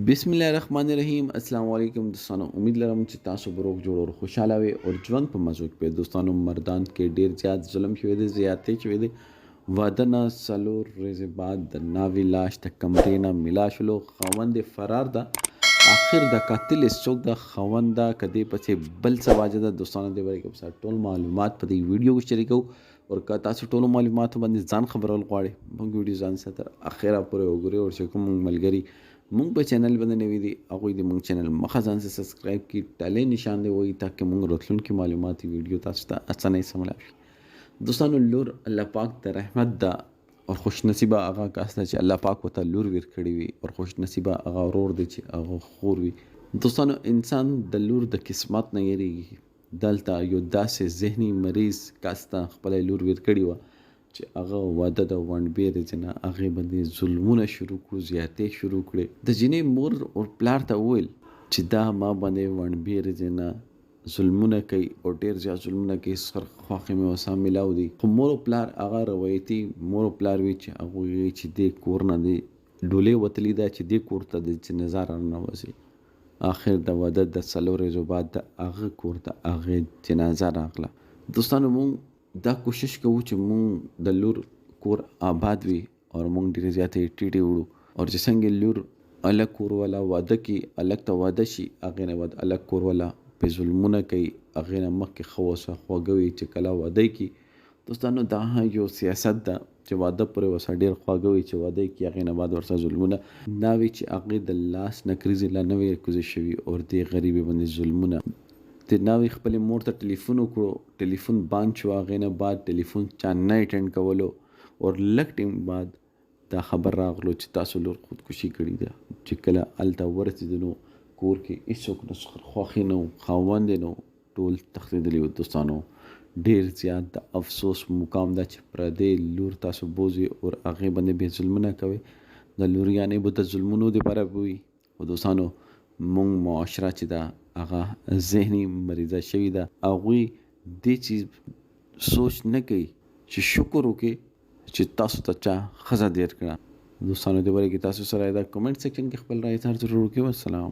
بسم الله الرحمن الرحیم. السلام علیکم دوستانو. امید لرم چې تاسو به روغ جوړ او خوشاله وي او ژوند په مزو کې وي. دوستانو مردان کې ډیر زیات ظلم شوی دی، زیاتې شوی دی. واده نه څلور ورځې بعد د ناوې لاش د کمرې نه ملا شولو. خاوند یې فرار ده. آخر د قاتل څوک ده؟ خاوند ده که دې پسې بل څه واجه ده؟ دوستانو دې باره کې به ټول معلومات په دې ویډیو کې شریکو. او که تاسو ټولو معلوماتو باندې ځان خبرول غواړئ، موږ ویډیو ځان سره تر اخره پورې وګورئ. او چې کوم ملګري مونږ په چینل باندې نوي دي هغوی د مونږ چینل مخه ځان سره سبسکرایب کړي، ټالۍ نشان دی وایي تاکہ مونږ راتلونکي معلومات ویډیو تاسو ته اسانۍ سره ملاو شي. دوستانو لور الله پاک د رحمت ده او خوش نصیبه هغه کس ده چې الله پاک ورته لور ورکړې وي، او خوش نصیبه هغه ورور دی چې هغه خور وي. دوستانو انسان د لور د قسمت نه یریږي. دلته یو داسې ذهني مریض کس ته خپله لور ورکړې وه چې هغه واده د ونډبېرې نه هغې باندې ظلمونه شروع کړو، زیاتې شروع کړې. د جینۍ مور او پلار ته وویل چې دا ما باندې ونډبېرې نه ظلمونه کوي او ډېر زیات ظلمونه کوي، سر خواښې مې ورسره میلاو دي. خو مور او پلار هغه روایتي مور او پلار وي چې هغوی وایي چې دې کور نه دې ډولۍ وتلې ده چې دې کور ته د جنازه راننوځي. آخر د واده د څلور ورځو بعد د هغه کور ته هغې جنازه راغله. دوستانو مونږ دا کوشش کوو چې مونږ د لور کور آباد وي او مونږ ډېرې زیاتې ټیټې وړو. او چې څنګه لور الګ کور والا واده کړي، الګ ته واده شي، هغې نه بعد الګ کور والا پې ظلمونه کوي، هغې نه مخکې ښه ورسره خواږه وي چې کله واده کړي. دوستانو دا یو سیاست ده چې واده پورې ورسره ډېر خواږه وي چې واده کړي، هغې نه بعد ورسره ظلمونه دا وي چې هغې د لاس نه کریزې لا نه وي کوزې شوي او دې غریبې باندې ظلمونه. د ناوې خپلې مور ته ټلیفون وکړو، ټلیفون بند شو، هغې نه بعد ټلیفون چا نه اټینډ کولو. او لږ ټیم بعد دا خبر راغلو چې تاسو لور خودکشي کړې ده. چې کله هلته ورسېدو نو کور کې هېڅوک نه خوښې نه و، خاوند یې نه و، ټول تښتېدلي وو. دوستانو ډېر زیات د افسوس مقام ده چې پردۍ لور تاسو بوځئ او هغې باندې بې ظلمونه کوئ. د لوریانې به د ظلمونو دپاره به وي. خو دوستانو مونږ معاشره چې ده هغه ذهني مریضه شوې ده. هغوی دې چیز سوچ نه کوي چې شکر وکړي چې تاسو ته چا ښځه دیر کړه. دوستانو دې باره کې تاسو سره دا کمنټ سیکشن کې خپل رایې ضرور وکړئ. والسلام.